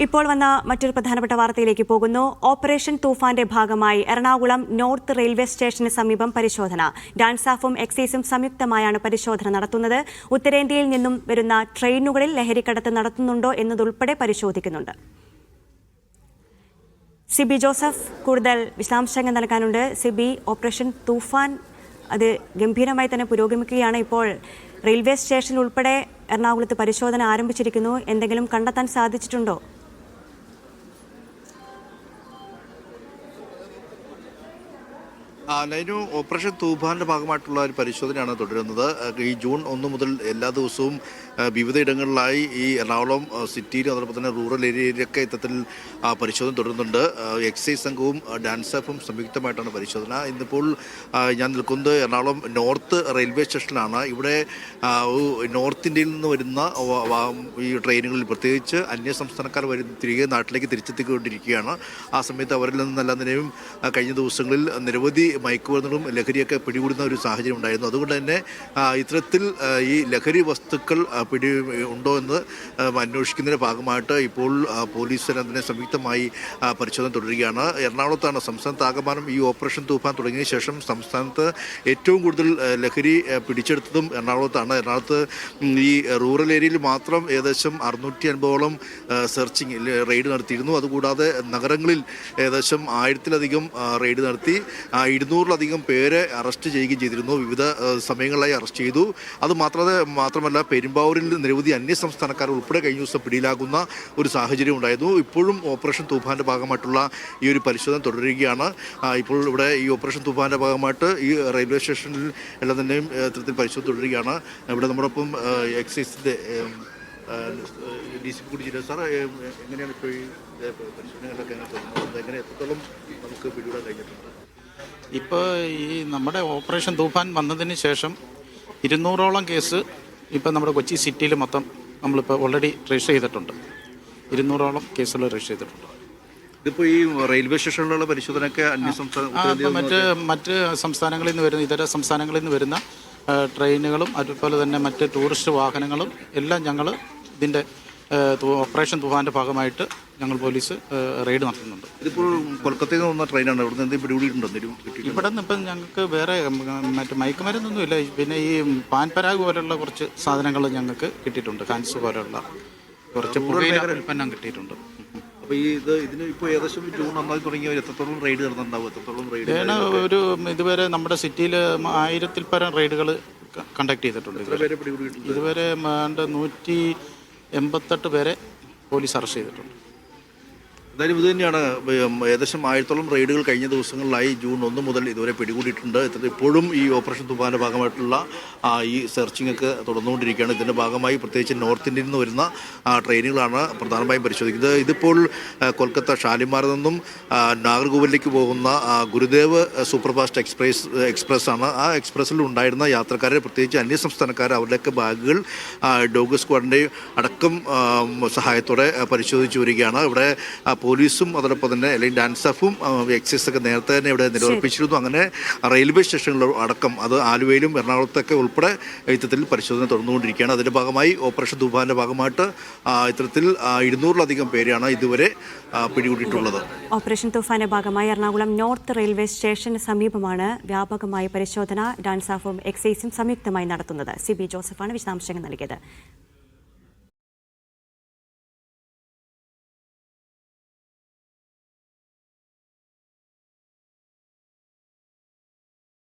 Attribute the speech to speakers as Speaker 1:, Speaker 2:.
Speaker 1: ഇപ്പോൾ വന്ന മറ്റൊരു പ്രധാനപ്പെട്ട വാർത്തയിലേക്ക് പോകുന്നു. ഓപ്പറേഷൻ തൂഫാന്റെ ഭാഗമായി എറണാകുളം നോർത്ത് റെയിൽവേ സ്റ്റേഷന് സമീപം പരിശോധന. ഡാൻസാഫും എക്സൈസും സംയുക്തമായാണ് പരിശോധന നടത്തുന്നത്. ഉത്തരേന്ത്യയിൽ നിന്നും വരുന്ന ട്രെയിനുകളിൽ ലഹരിക്കടത്ത് നടത്തുന്നുണ്ടോ എന്നതുൾപ്പെടെ പരിശോധിക്കുന്നുണ്ട്. സിബി ജോസഫ് കൂടുതൽ വിശദാംശങ്ങൾ നൽകാനുണ്ട്. സിബി, ഓപ്പറേഷൻ തൂഫാൻ അത് ഗംഭീരമായി തന്നെ പുരോഗമിക്കുകയാണ്. ഇപ്പോൾ റെയിൽവേ സ്റ്റേഷനിൽ ഉൾപ്പെടെ എറണാകുളത്ത് പരിശോധന ആരംഭിച്ചിരിക്കുന്നു. എന്തെങ്കിലും കണ്ടെത്താൻ സാധിച്ചിട്ടുണ്ടോ?
Speaker 2: ലൈനു, ഓപ്പറേഷൻ തൂഫാന്റെ ഭാഗമായിട്ടുള്ള ഒരു പരിശോധനയാണ് തുടരുന്നത്. ഈ ജൂൺ 1 മുതൽ എല്ലാ ദിവസവും വിവിധ ഇടങ്ങളിലായി ഈ എറണാകുളം സിറ്റിയിലും അതോടൊപ്പം തന്നെ റൂറൽ ഏരിയയിലൊക്കെ ഇത്തരത്തിൽ പരിശോധന തുടരുന്നുണ്ട്. എക്സൈസ് സംഘവും ഡാൻസാഫും സംയുക്തമായിട്ടാണ് പരിശോധന. ഇന്നിപ്പോൾ ഞാൻ നിൽക്കുന്നത് എറണാകുളം നോർത്ത് റെയിൽവേ സ്റ്റേഷനിലാണ്. ഇവിടെ നോർത്ത് ഇന്ത്യയിൽ നിന്ന് വരുന്ന ഈ ട്രെയിനുകളിൽ പ്രത്യേകിച്ച് അന്യ സംസ്ഥാനക്കാർ തിരികെ നാട്ടിലേക്ക് തിരിച്ചെത്തിക്കൊണ്ടിരിക്കുകയാണ്. ആ സമയത്ത് അവരിൽ നിന്നെല്ലാതിനെയും കഴിഞ്ഞ ദിവസങ്ങളിൽ നിരവധി മയക്കുമരുന്നുകളും ലഹരിയൊക്കെ പിടികൂടുന്ന ഒരു സാഹചര്യം ഉണ്ടായിരുന്നു. അതുകൊണ്ട് തന്നെ ഇത്തരത്തിൽ ഈ ലഹരി വസ്തുക്കൾ പിടി ഉണ്ടോ എന്ന് അന്വേഷിക്കുന്നതിൻ്റെ ഭാഗമായിട്ട് ഇപ്പോൾ പോലീസ് അതിനെ സംയുക്തമായി പരിശോധന തുടരുകയാണ്. എറണാകുളത്താണ് സംസ്ഥാനത്താകമാനം ഈ ഓപ്പറേഷൻ തൂഫാൻ തുടങ്ങിയ ശേഷം സംസ്ഥാനത്ത് ഏറ്റവും കൂടുതൽ ലഹരി പിടിച്ചെടുത്തതും എറണാകുളത്താണ്. എറണാകുളത്ത് ഈ റൂറൽ ഏരിയയിൽ മാത്രം ഏകദേശം 650ഓളം സെർച്ചിങ് റെയ്ഡ് നടത്തിയിരുന്നു. അതുകൂടാതെ നഗരങ്ങളിൽ ഏകദേശം 1000-ലധികം റെയ്ഡ് നടത്തി 200-ലധികം പേരെ അറസ്റ്റ് ചെയ്യുകയും ചെയ്തിരുന്നു. വിവിധ സമയങ്ങളിലായി അറസ്റ്റ് ചെയ്തു. അത് മാത്രമല്ല പെരുമ്പാവൂരിൽ നിരവധി അന്യസംസ്ഥാനക്കാർ ഉൾപ്പെടെ കഴിഞ്ഞ ദിവസം പിടിയിലാകുന്ന ഒരു സാഹചര്യം ഉണ്ടായിരുന്നു. ഇപ്പോഴും ഓപ്പറേഷൻ തൂഫാന്റെ ഭാഗമായിട്ടുള്ള ഈ ഒരു പരിശോധന തുടരുകയാണ്. ഇപ്പോൾ ഇവിടെ ഈ ഓപ്പറേഷൻ തൂഫാന്റെ ഭാഗമായിട്ട് ഈ റെയിൽവേ സ്റ്റേഷനിൽ എല്ലാം തന്നെയും ഇത്തരത്തിൽ പരിശോധന തുടരുകയാണ്. ഇവിടെ നമ്മോടൊപ്പം എക്സൈസിന്റെ DCP കൂടി ചെയ്തത്. സാർ, എങ്ങനെയാണ് ഇപ്പോൾ ഈ പരിശോധനകളൊക്കെ എങ്ങനെ എത്രത്തോളം നമുക്ക് പിടികൂടാൻ കഴിഞ്ഞിട്ടുണ്ട്?
Speaker 3: ഇപ്പോൾ ഈ നമ്മുടെ ഓപ്പറേഷൻ തൂഫാൻ വന്നതിന് ശേഷം 200ഓളം കേസ് ഇപ്പോൾ നമ്മുടെ കൊച്ചി സിറ്റിയിൽ മൊത്തം നമ്മളിപ്പോൾ ഓൾറെഡി രജിസ്റ്റർ ചെയ്തിട്ടുണ്ട്. 200ഓളം കേസുകൾ രജിസ്റ്റർ ചെയ്തിട്ടുണ്ട്.
Speaker 2: ഇതിപ്പോൾ ഈ റെയിൽവേ സ്റ്റേഷനിലുള്ള പരിശോധനയൊക്കെ
Speaker 3: മറ്റ് സംസ്ഥാനങ്ങളിൽ നിന്ന് വരുന്ന ഇതര സംസ്ഥാനങ്ങളിൽ നിന്ന് വരുന്ന ട്രെയിനുകളും അതുപോലെ തന്നെ മറ്റ് ടൂറിസ്റ്റ് വാഹനങ്ങളും എല്ലാം ഞങ്ങൾ ഇതിൻ്റെ ഓപ്പറേഷൻ തൂഫാൻ്റെ ഭാഗമായിട്ട് ഞങ്ങൾ പോലീസ് റെയ്ഡ് നടത്തുന്നുണ്ട്.
Speaker 2: ഇതിപ്പോൾ കൊൽക്കത്തയിൽ നിന്ന് വന്ന ട്രെയിനാണ്. ഇവിടെ നിന്ന് പിടികൂടിയിട്ടുണ്ടോ?
Speaker 3: ഇവിടെ നിന്ന് ഇപ്പം ഞങ്ങൾക്ക് വേറെ മറ്റ് മയക്കുമരുന്നൊന്നുമില്ല. പിന്നെ ഈ പാൻപരാഗ് പോലുള്ള കുറച്ച് സാധനങ്ങൾ ഞങ്ങൾക്ക് കിട്ടിയിട്ടുണ്ട്. ഹാൻസ് പോലുള്ള കുറച്ച് പുകയില ഉൽപ്പന്നം കിട്ടിയിട്ടുണ്ട്.
Speaker 2: അപ്പോൾ ഇതിന് ഇപ്പോൾ ഏകദേശം ജൂൺ 1 തുടങ്ങിയ എത്രത്തോളം റെയ്ഡ് നടന്നുണ്ടാവും? എത്രത്തോളം റെയ്ഡ്?
Speaker 3: ഒരു ഇതുവരെ നമ്മുടെ സിറ്റിയിൽ 1000-ൽ പരം റെയ്ഡുകൾ കണ്ടക്ട് ചെയ്തിട്ടുണ്ട്. ഇതുവരെ 188 പേരെ പോലീസ് അറസ്റ്റ് ചെയ്തിട്ടുണ്ട്.
Speaker 2: എന്തായാലും ഇത് തന്നെയാണ്. ഏകദേശം 1000-ഓളം റെയ്ഡുകൾ കഴിഞ്ഞ ദിവസങ്ങളിലായി ജൂൺ 1 മുതൽ ഇതുവരെ പിടികൂടിയിട്ടുണ്ട്. ഇപ്പോഴും ഈ ഓപ്പറേഷൻ തൂഫാൻ്റെ ഭാഗമായിട്ടുള്ള ഈ സെർച്ചിങ് ഒക്കെ തുടർന്നുകൊണ്ടിരിക്കുകയാണ്. ഇതിൻ്റെ ഭാഗമായി പ്രത്യേകിച്ച് നോർത്ത് ഇന്ത്യയിൽ നിന്ന് വരുന്ന ട്രെയിനുകളാണ് പ്രധാനമായും പരിശോധിക്കുന്നത്. ഇതിപ്പോൾ കൊൽക്കത്ത ഷാലിമാറിൽ നിന്നും നാഗർകോവിലേക്ക് പോകുന്ന ഗുരുദേവ് സൂപ്പർഫാസ്റ്റ് എക്സ്പ്രസ് ആണ്. ആ എക്സ്പ്രസ്സിൽ ഉണ്ടായിരുന്ന യാത്രക്കാരെ, പ്രത്യേകിച്ച് അന്യസംസ്ഥാനക്കാർ, അവരുടെയൊക്കെ ബാഗുകൾ ഡോഗ് സ്ക്വാഡിൻ്റെ അടക്കം സഹായത്തോടെ പരിശോധിച്ചു വരികയാണ്. ഇവിടെ പോലീസും അതോടൊപ്പം തന്നെ അല്ലെങ്കിൽ ഡാൻസാഫും എക്സൈസൊക്കെ നേരത്തെ തന്നെ ഇവിടെ നിരോധിപ്പിച്ചിരുന്നു. അങ്ങനെ റെയിൽവേ സ്റ്റേഷനുകൾ അടക്കം, അത് ആലുവയിലും എറണാകുളത്തൊക്കെ ഉൾപ്പെടെ ഇത്തരത്തിൽ പരിശോധന തുടർന്നുകൊണ്ടിരിക്കുകയാണ്. അതിൻ്റെ ഭാഗമായി ഓപ്പറേഷൻ തൂഫാന്റെ ഭാഗമായിട്ട് ഇത്തരത്തിൽ 200-ലധികം പേരെയാണ് ഇതുവരെ പിടികൂടിയിട്ടുള്ളത്.
Speaker 1: ഓപ്പറേഷൻ തൂഫാന്റെ ഭാഗമായി എറണാകുളം നോർത്ത് റെയിൽവേ സ്റ്റേഷന് സമീപമാണ് വ്യാപകമായ പരിശോധന ഡാൻസാഫും എക്സൈസും സംയുക്തമായി നടത്തുന്നത്. സിബി ജോസഫാണ് വിശദാംശങ്ങൾ നൽകിയത്.